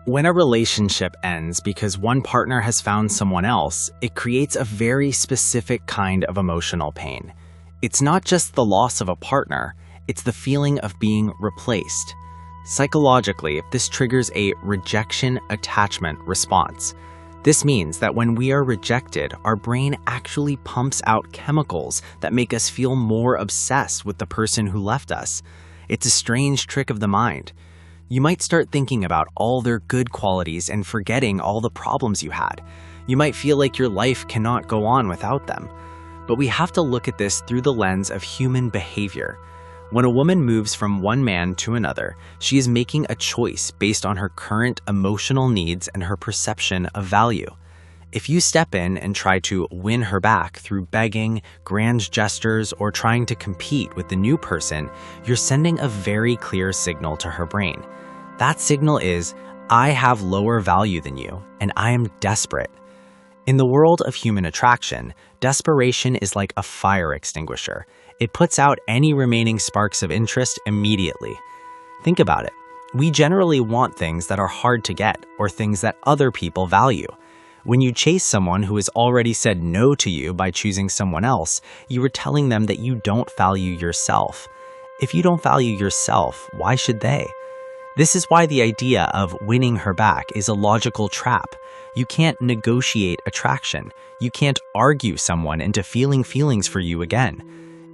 When a relationship ends because one partner has found someone else, it creates a very specific kind of emotional pain. It's not just the loss of a partner, it's the feeling of being replaced. Psychologically, this triggers a rejection attachment response. This means that when we are rejected, our brain actually pumps out chemicals that make us feel more obsessed with the person who left us. It's a strange trick of the mind. You might start thinking about all their good qualities and forgetting all the problems you had. You might feel like your life cannot go on without them. But we have to look at this through the lens of human behavior. When a woman moves from one man to another, she is making a choice based on her current emotional needs and her perception of value. If you step in and try to win her back through begging, grand gestures, or trying to compete with the new person, you're sending a very clear signal to her brain. That signal is, I have lower value than you, and I am desperate. In the world of human attraction, desperation is like a fire extinguisher. It puts out any remaining sparks of interest immediately. Think about it. We generally want things that are hard to get or things that other people value. When you chase someone who has already said no to you by choosing someone else, you are telling them that you don't value yourself. If you don't value yourself, why should they? This is why the idea of winning her back is a logical trap. You can't negotiate attraction. You can't argue someone into feeling feelings for you again.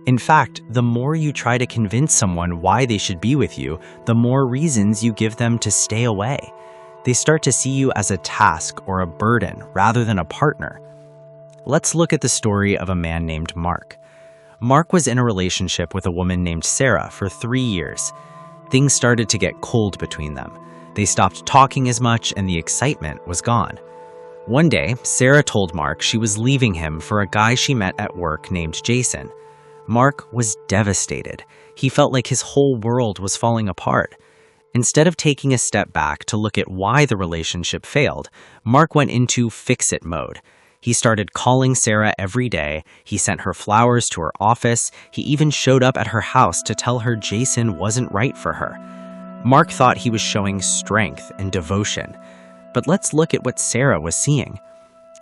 In fact, the more you try to convince someone why they should be with you, the more reasons you give them to stay away. They start to see you as a task or a burden rather than a partner. Let's look at the story of a man named Mark. Mark was in a relationship with a woman named Sarah for 3 years. Things started to get cold between them. They stopped talking as much and the excitement was gone. One day, Sarah told Mark she was leaving him for a guy she met at work named Jason. Mark was devastated. He felt like his whole world was falling apart. Instead of taking a step back to look at why the relationship failed, Mark went into fix-it mode. He started calling Sarah every day. He sent her flowers to her office. He even showed up at her house to tell her Jason wasn't right for her. Mark thought he was showing strength and devotion. But let's look at what Sarah was seeing.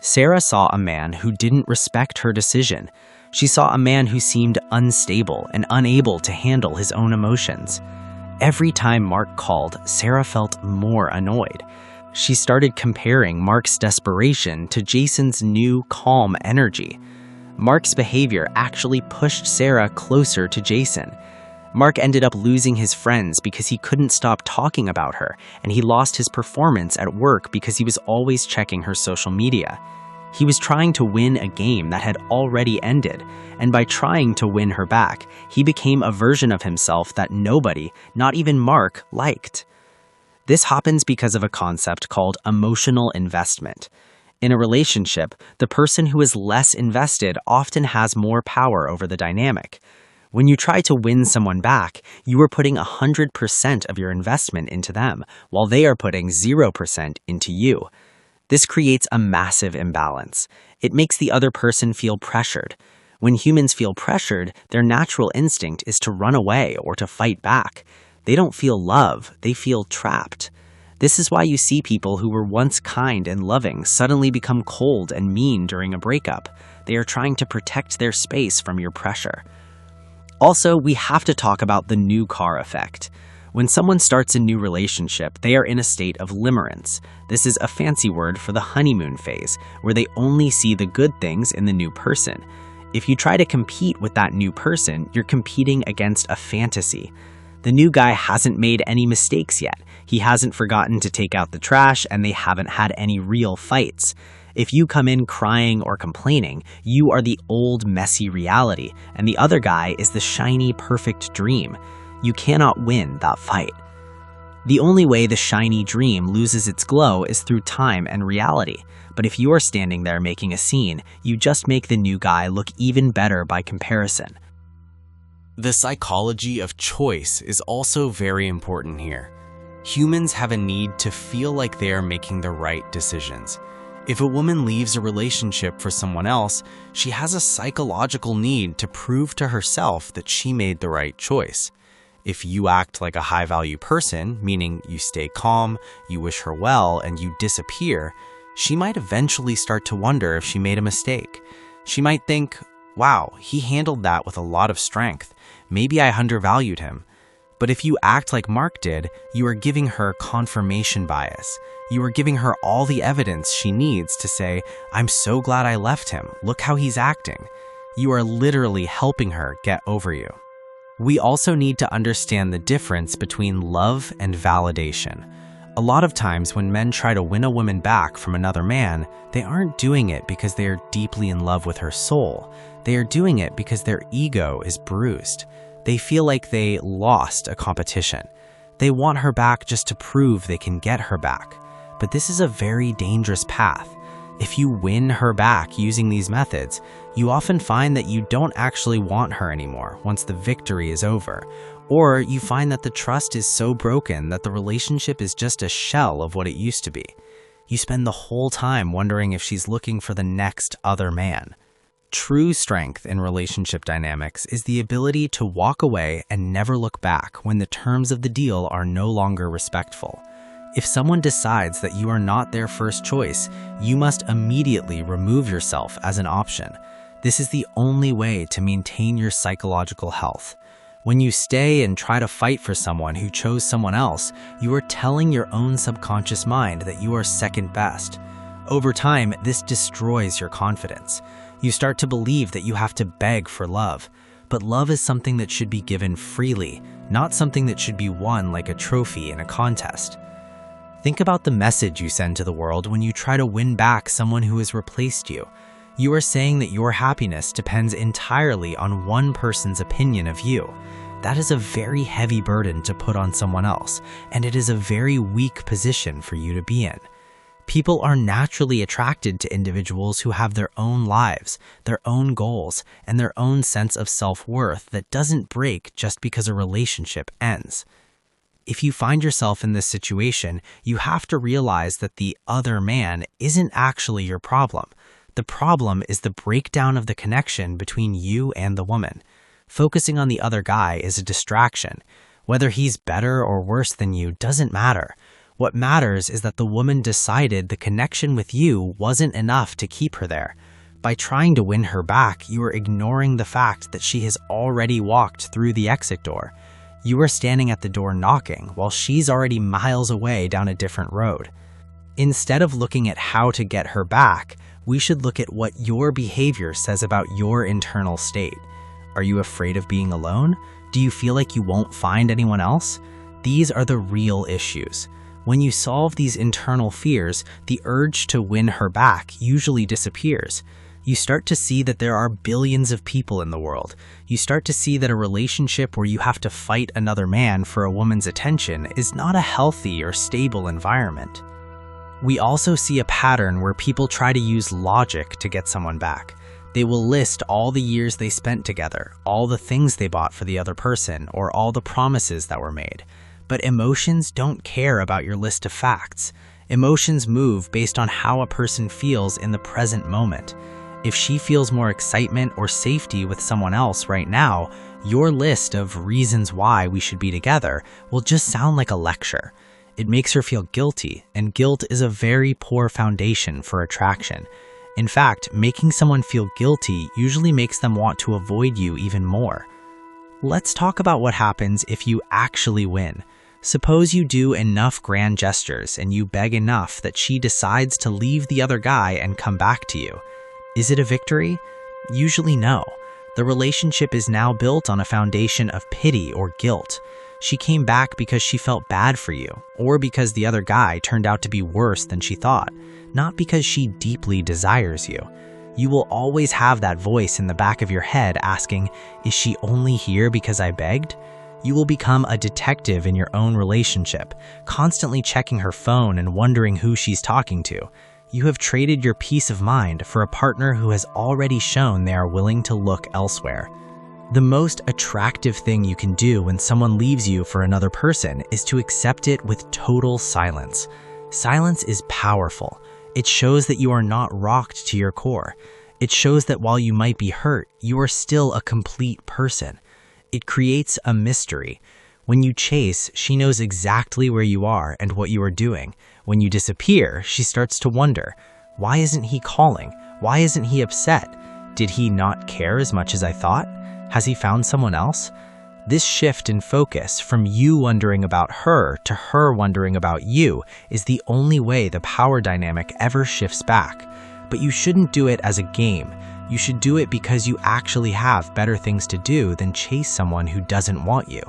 Sarah saw a man who didn't respect her decision. She saw a man who seemed unstable and unable to handle his own emotions. Every time Mark called, Sarah felt more annoyed. She started comparing Mark's desperation to Jason's new, calm energy. Mark's behavior actually pushed Sarah closer to Jason. Mark ended up losing his friends because he couldn't stop talking about her, and he lost his performance at work because he was always checking her social media. He was trying to win a game that had already ended, and by trying to win her back, he became a version of himself that nobody, not even Mark, liked. This happens because of a concept called emotional investment. In a relationship, the person who is less invested often has more power over the dynamic. When you try to win someone back, you are putting 100% of your investment into them, while they are putting 0% into you. This creates a massive imbalance. It makes the other person feel pressured. When humans feel pressured, their natural instinct is to run away or to fight back. They don't feel love, they feel trapped. This is why you see people who were once kind and loving suddenly become cold and mean during a breakup. They are trying to protect their space from your pressure. Also, we have to talk about the new car effect. When someone starts a new relationship, they are in a state of limerence. This is a fancy word for the honeymoon phase, where they only see the good things in the new person. If you try to compete with that new person, you're competing against a fantasy. The new guy hasn't made any mistakes yet. He hasn't forgotten to take out the trash, and they haven't had any real fights. If you come in crying or complaining, you are the old, messy reality, and the other guy is the shiny, perfect dream. You cannot win that fight. The only way the shiny dream loses its glow is through time and reality. But if you are standing there making a scene, you just make the new guy look even better by comparison. The psychology of choice is also very important here. Humans have a need to feel like they are making the right decisions. If a woman leaves a relationship for someone else, she has a psychological need to prove to herself that she made the right choice. If you act like a high-value person, meaning you stay calm, you wish her well, and you disappear, she might eventually start to wonder if she made a mistake. She might think, wow, he handled that with a lot of strength. Maybe I undervalued him. But if you act like Mark did, you are giving her confirmation bias. You are giving her all the evidence she needs to say, I'm so glad I left him. Look how he's acting. You are literally helping her get over you. We also need to understand the difference between love and validation. A lot of times when men try to win a woman back from another man, they aren't doing it because they are deeply in love with her soul. They are doing it because their ego is bruised. They feel like they lost a competition. They want her back just to prove they can get her back. But this is a very dangerous path. If you win her back using these methods, you often find that you don't actually want her anymore once the victory is over. Or you find that the trust is so broken that the relationship is just a shell of what it used to be. You spend the whole time wondering if she's looking for the next other man. True strength in relationship dynamics is the ability to walk away and never look back when the terms of the deal are no longer respectful. If someone decides that you are not their first choice, you must immediately remove yourself as an option. This is the only way to maintain your psychological health. When you stay and try to fight for someone who chose someone else, you are telling your own subconscious mind that you are second best. Over time, this destroys your confidence. You start to believe that you have to beg for love. But love is something that should be given freely, not something that should be won like a trophy in a contest. Think about the message you send to the world when you try to win back someone who has replaced you. You are saying that your happiness depends entirely on one person's opinion of you. That is a very heavy burden to put on someone else, and it is a very weak position for you to be in. People are naturally attracted to individuals who have their own lives, their own goals, and their own sense of self-worth that doesn't break just because a relationship ends. If you find yourself in this situation, you have to realize that the other man isn't actually your problem. The problem is the breakdown of the connection between you and the woman. Focusing on the other guy is a distraction. Whether he's better or worse than you doesn't matter. What matters is that the woman decided the connection with you wasn't enough to keep her there. By trying to win her back, you are ignoring the fact that she has already walked through the exit door. You are standing at the door knocking while she's already miles away down a different road. Instead of looking at how to get her back, we should look at what your behavior says about your internal state. Are you afraid of being alone? Do you feel like you won't find anyone else? These are the real issues. When you solve these internal fears, the urge to win her back usually disappears. You start to see that there are billions of people in the world. You start to see that a relationship where you have to fight another man for a woman's attention is not a healthy or stable environment. We also see a pattern where people try to use logic to get someone back. They will list all the years they spent together, all the things they bought for the other person, or all the promises that were made. But emotions don't care about your list of facts. Emotions move based on how a person feels in the present moment. If she feels more excitement or safety with someone else right now, your list of reasons why we should be together will just sound like a lecture. It makes her feel guilty, and guilt is a very poor foundation for attraction. In fact, making someone feel guilty usually makes them want to avoid you even more. Let's talk about what happens if you actually win. Suppose you do enough grand gestures and you beg enough that she decides to leave the other guy and come back to you. Is it a victory? Usually no. The relationship is now built on a foundation of pity or guilt. She came back because she felt bad for you, or because the other guy turned out to be worse than she thought, not because she deeply desires you. You will always have that voice in the back of your head asking, is she only here because I begged? You will become a detective in your own relationship, constantly checking her phone and wondering who she's talking to. You have traded your peace of mind for a partner who has already shown they are willing to look elsewhere. The most attractive thing you can do when someone leaves you for another person is to accept it with total silence. Silence is powerful. It shows that you are not rocked to your core. It shows that while you might be hurt, you are still a complete person. It creates a mystery. When you chase, she knows exactly where you are and what you are doing. When you disappear, she starts to wonder, why isn't he calling? Why isn't he upset? Did he not care as much as I thought? Has he found someone else? This shift in focus from you wondering about her to her wondering about you is the only way the power dynamic ever shifts back. But you shouldn't do it as a game. You should do it because you actually have better things to do than chase someone who doesn't want you.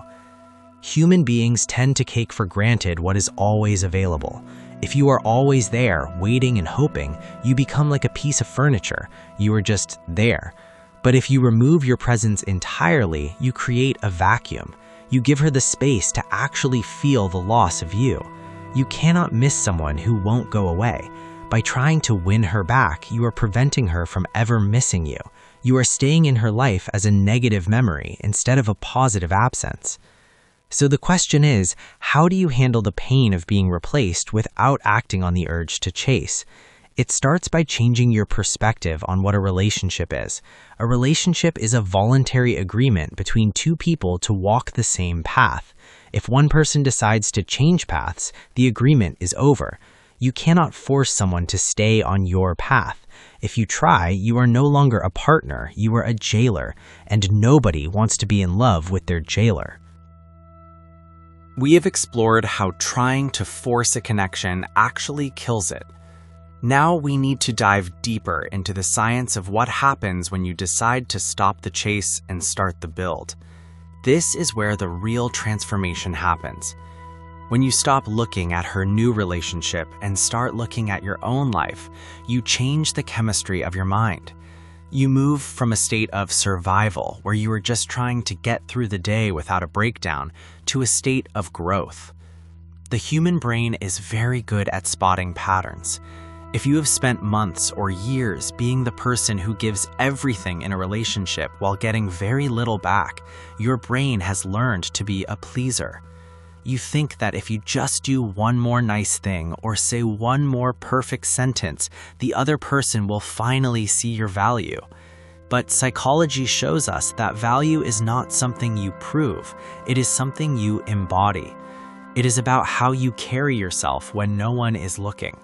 Human beings tend to take for granted what is always available. If you are always there, waiting and hoping, you become like a piece of furniture. You are just there. But if you remove your presence entirely, you create a vacuum. You give her the space to actually feel the loss of you. You cannot miss someone who won't go away. By trying to win her back, you are preventing her from ever missing you. You are staying in her life as a negative memory instead of a positive absence. So the question is, how do you handle the pain of being replaced without acting on the urge to chase? It starts by changing your perspective on what a relationship is. A relationship is a voluntary agreement between two people to walk the same path. If one person decides to change paths, the agreement is over. You cannot force someone to stay on your path. If you try, you are no longer a partner, you are a jailer, and nobody wants to be in love with their jailer. We have explored how trying to force a connection actually kills it. Now we need to dive deeper into the science of what happens when you decide to stop the chase and start the build. This is where the real transformation happens. When you stop looking at her new relationship and start looking at your own life, you change the chemistry of your mind. You move from a state of survival, where you are just trying to get through the day without a breakdown, to a state of growth. The human brain is very good at spotting patterns. If you have spent months or years being the person who gives everything in a relationship while getting very little back, your brain has learned to be a pleaser. You think that if you just do one more nice thing or say one more perfect sentence, the other person will finally see your value. But psychology shows us that value is not something you prove, it is something you embody. It is about how you carry yourself when no one is looking.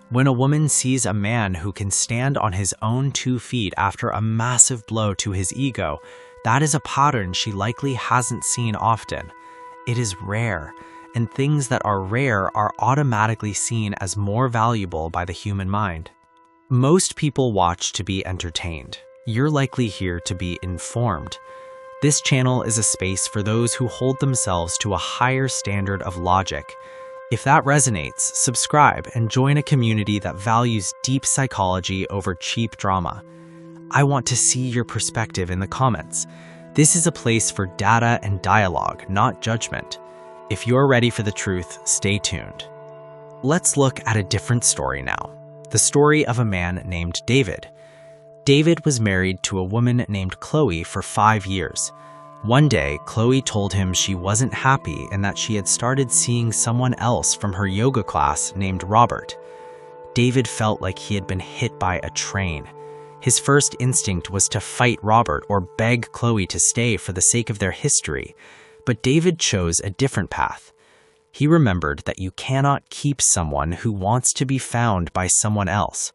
When a woman sees a man who can stand on his own 2 feet after a massive blow to his ego, that is a pattern she likely hasn't seen often. It is rare, and things that are rare are automatically seen as more valuable by the human mind. Most people watch to be entertained. You're likely here to be informed. This channel is a space for those who hold themselves to a higher standard of logic. If that resonates, subscribe and join a community that values deep psychology over cheap drama. I want to see your perspective in the comments. This is a place for data and dialogue, not judgment. If you're ready for the truth, stay tuned. Let's look at a different story now. The story of a man named David. David was married to a woman named Chloe for 5 years. One day, Chloe told him she wasn't happy and that she had started seeing someone else from her yoga class named Robert. David felt like he had been hit by a train. His first instinct was to fight Robert or beg Chloe to stay for the sake of their history, but David chose a different path. He remembered that you cannot keep someone who wants to be found by someone else.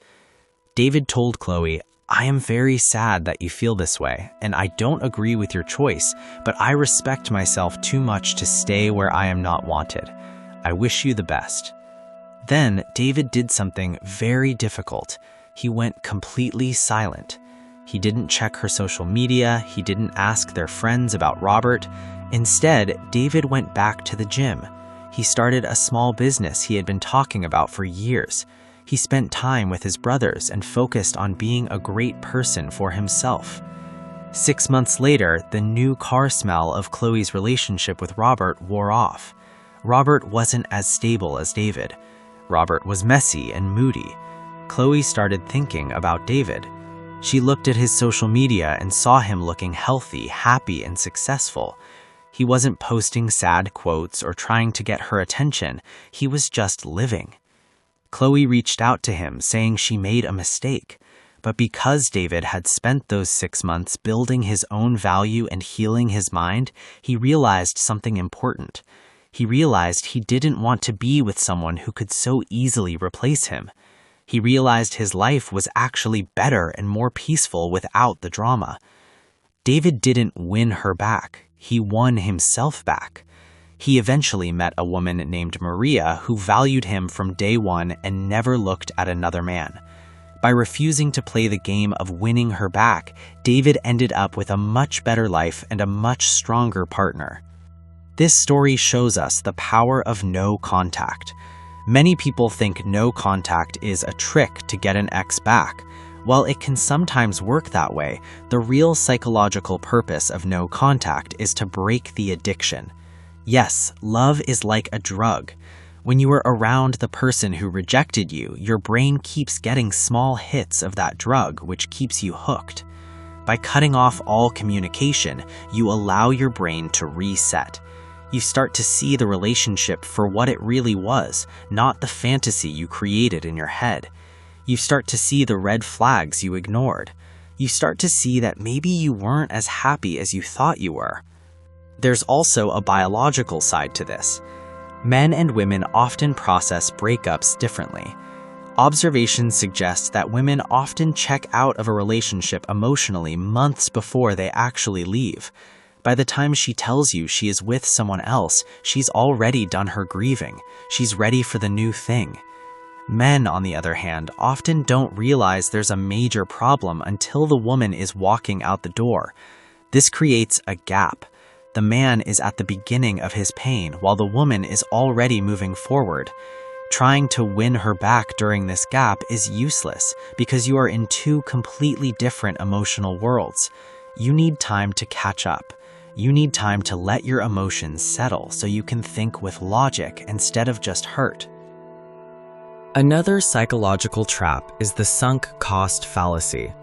David told Chloe, "I am very sad that you feel this way, and I don't agree with your choice, but I respect myself too much to stay where I am not wanted. I wish you the best." Then David did something very difficult. He went completely silent. He didn't check her social media, he didn't ask their friends about Robert. Instead, David went back to the gym. He started a small business he had been talking about for years. He spent time with his brothers and focused on being a great person for himself. 6 months later, the new car smell of Chloe's relationship with Robert wore off. Robert wasn't as stable as David. Robert was messy and moody. Chloe started thinking about David. She looked at his social media and saw him looking healthy, happy, and successful. He wasn't posting sad quotes or trying to get her attention. He was just living. Chloe reached out to him, saying she made a mistake. But because David had spent those 6 months building his own value and healing his mind, he realized something important. He realized he didn't want to be with someone who could so easily replace him. He realized his life was actually better and more peaceful without the drama. David didn't win her back. He won himself back. He eventually met a woman named Maria who valued him from day one and never looked at another man. By refusing to play the game of winning her back, David ended up with a much better life and a much stronger partner. This story shows us the power of no contact. Many people think no contact is a trick to get an ex back. While it can sometimes work that way, the real psychological purpose of no contact is to break the addiction. Yes, love is like a drug. When you are around the person who rejected you, your brain keeps getting small hits of that drug, which keeps you hooked. By cutting off all communication, you allow your brain to reset. You start to see the relationship for what it really was, not the fantasy you created in your head. You start to see the red flags you ignored. You start to see that maybe you weren't as happy as you thought you were. There's also a biological side to this. Men and women often process breakups differently. Observations suggest that women often check out of a relationship emotionally months before they actually leave. By the time she tells you she is with someone else, she's already done her grieving. She's ready for the new thing. Men, on the other hand, often don't realize there's a major problem until the woman is walking out the door. This creates a gap. The man is at the beginning of his pain, while the woman is already moving forward. Trying to win her back during this gap is useless because you are in two completely different emotional worlds. You need time to catch up. You need time to let your emotions settle so you can think with logic instead of just hurt. Another psychological trap is the sunk cost fallacy.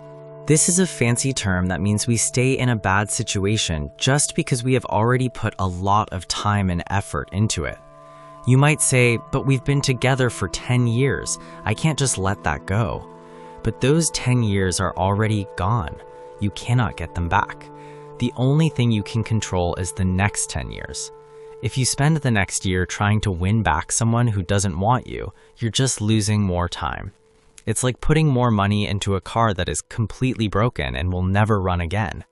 This is a fancy term that means we stay in a bad situation just because we have already put a lot of time and effort into it. You might say, but we've been together for 10 years. I can't just let that go. But those 10 years are already gone. You cannot get them back. The only thing you can control is the next 10 years. If you spend the next year trying to win back someone who doesn't want you, you're just losing more time. It's like putting more money into a car that is completely broken and will never run again.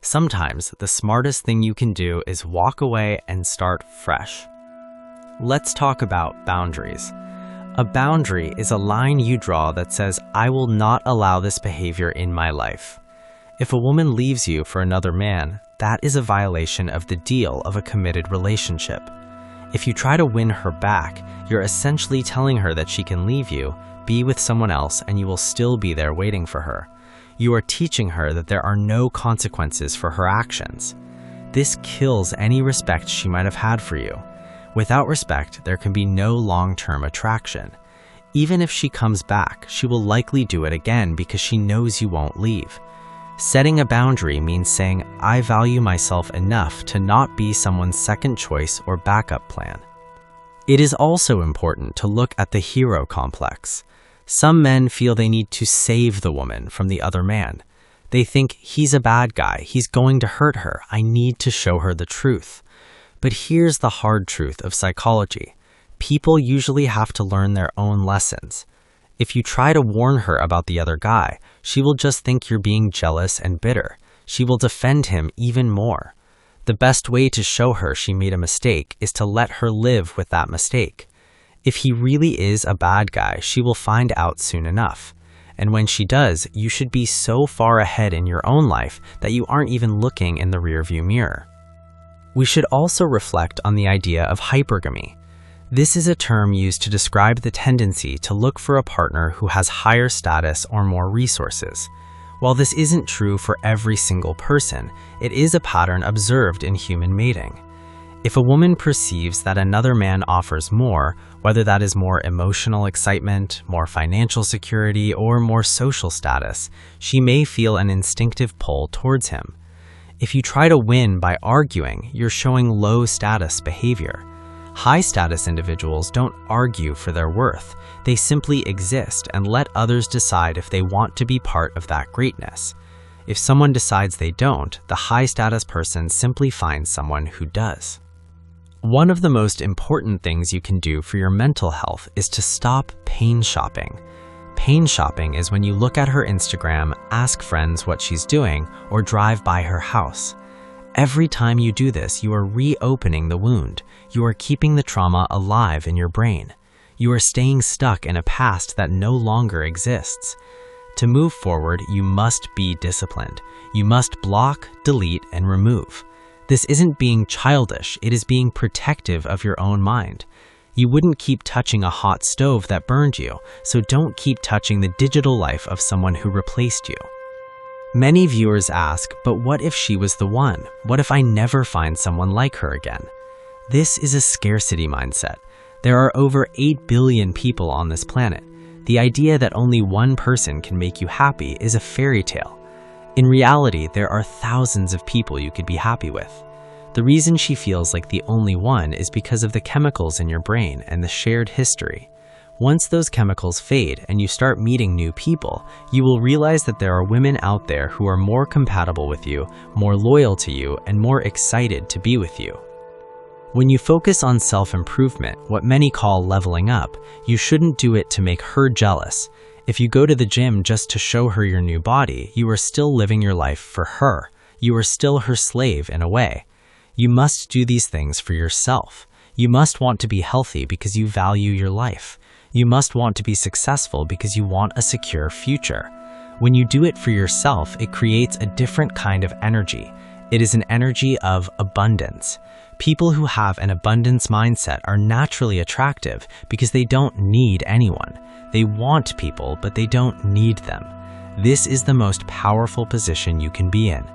Sometimes the smartest thing you can do is walk away and start fresh. Let's talk about boundaries. A boundary is a line you draw that says, I will not allow this behavior in my life. If a woman leaves you for another man, that is a violation of the deal of a committed relationship. If you try to win her back, you're essentially telling her that she can leave you, be with someone else, and you will still be there waiting for her. You are teaching her that there are no consequences for her actions. This kills any respect she might have had for you. Without respect, there can be no long-term attraction. Even if she comes back, she will likely do it again because she knows you won't leave. Setting a boundary means saying, I value myself enough to not be someone's second choice or backup plan. It is also important to look at the hero complex. Some men feel they need to save the woman from the other man. They think, he's a bad guy, he's going to hurt her, I need to show her the truth. But here's the hard truth of psychology. People usually have to learn their own lessons. If you try to warn her about the other guy, she will just think you're being jealous and bitter. She will defend him even more. The best way to show her she made a mistake is to let her live with that mistake. If he really is a bad guy, she will find out soon enough. And when she does, you should be so far ahead in your own life that you aren't even looking in the rearview mirror. We should also reflect on the idea of hypergamy. This is a term used to describe the tendency to look for a partner who has higher status or more resources. While this isn't true for every single person, it is a pattern observed in human mating. If a woman perceives that another man offers more, whether that is more emotional excitement, more financial security, or more social status, she may feel an instinctive pull towards him. If you try to win by arguing, you're showing low status behavior. High-status individuals don't argue for their worth. They simply exist and let others decide if they want to be part of that greatness. If someone decides they don't, the high-status person simply finds someone who does. One of the most important things you can do for your mental health is to stop pain shopping. Pain shopping is when you look at her Instagram, ask friends what she's doing, or drive by her house. Every time you do this, you are reopening the wound. You are keeping the trauma alive in your brain. You are staying stuck in a past that no longer exists. To move forward, you must be disciplined. You must block, delete, and remove. This isn't being childish, it is being protective of your own mind. You wouldn't keep touching a hot stove that burned you, so don't keep touching the digital life of someone who replaced you. Many viewers ask, but what if she was the one? What if I never find someone like her again? This is a scarcity mindset. There are over 8 billion people on this planet. The idea that only one person can make you happy is a fairy tale. In reality, there are thousands of people you could be happy with. The reason she feels like the only one is because of the chemicals in your brain and the shared history. Once those chemicals fade and you start meeting new people, you will realize that there are women out there who are more compatible with you, more loyal to you, and more excited to be with you. When you focus on self-improvement, what many call leveling up, you shouldn't do it to make her jealous. If you go to the gym just to show her your new body, you are still living your life for her. You are still her slave in a way. You must do these things for yourself. You must want to be healthy because you value your life. You must want to be successful because you want a secure future. When you do it for yourself, it creates a different kind of energy. It is an energy of abundance. People who have an abundance mindset are naturally attractive because they don't need anyone. They want people, but they don't need them. This is the most powerful position you can be in.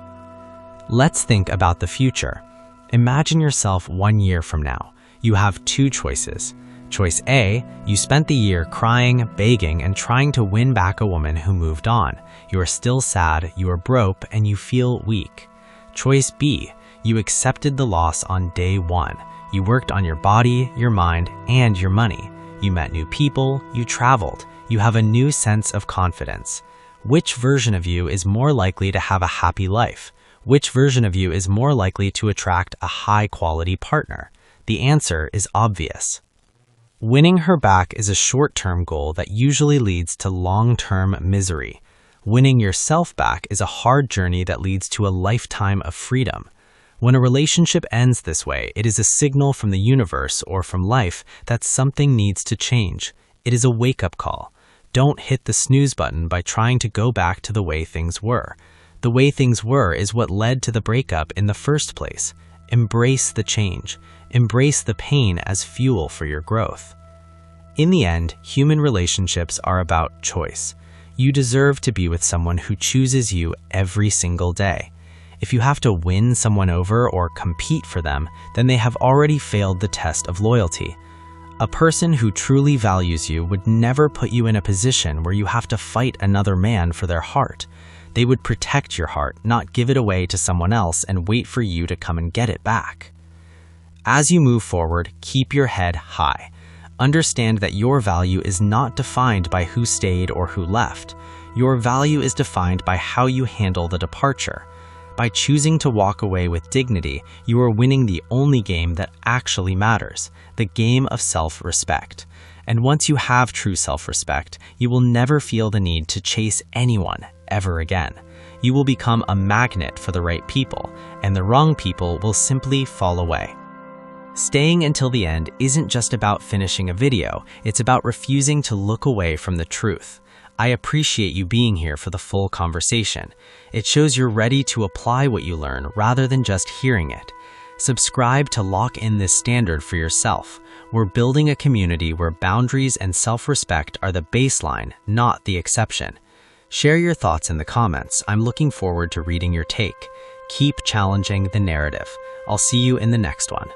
Let's think about the future. Imagine yourself 1 year from now. You have two choices. Choice A, you spent the year crying, begging, and trying to win back a woman who moved on. You are still sad, you are broke, and you feel weak. Choice B, you accepted the loss on day one. You worked on your body, your mind, and your money. You met new people, you traveled. You have a new sense of confidence. Which version of you is more likely to have a happy life? Which version of you is more likely to attract a high-quality partner? The answer is obvious. Winning her back is a short-term goal that usually leads to long-term misery. Winning yourself back is a hard journey that leads to a lifetime of freedom. When a relationship ends this way, it is a signal from the universe or from life that something needs to change. It is a wake-up call. Don't hit the snooze button by trying to go back to the way things were. The way things were is what led to the breakup in the first place. Embrace the change. Embrace the pain as fuel for your growth. In the end, human relationships are about choice. You deserve to be with someone who chooses you every single day. If you have to win someone over or compete for them, then they have already failed the test of loyalty. A person who truly values you would never put you in a position where you have to fight another man for their heart. They would protect your heart, not give it away to someone else and wait for you to come and get it back. As you move forward, keep your head high. Understand that your value is not defined by who stayed or who left. Your value is defined by how you handle the departure. By choosing to walk away with dignity, you are winning the only game that actually matters, the game of self-respect. And once you have true self-respect, you will never feel the need to chase anyone ever again. You will become a magnet for the right people, and the wrong people will simply fall away. Staying until the end isn't just about finishing a video, it's about refusing to look away from the truth. I appreciate you being here for the full conversation. It shows you're ready to apply what you learn rather than just hearing it. Subscribe to lock in this standard for yourself. We're building a community where boundaries and self-respect are the baseline, not the exception. Share your thoughts in the comments. I'm looking forward to reading your take. Keep challenging the narrative. I'll see you in the next one.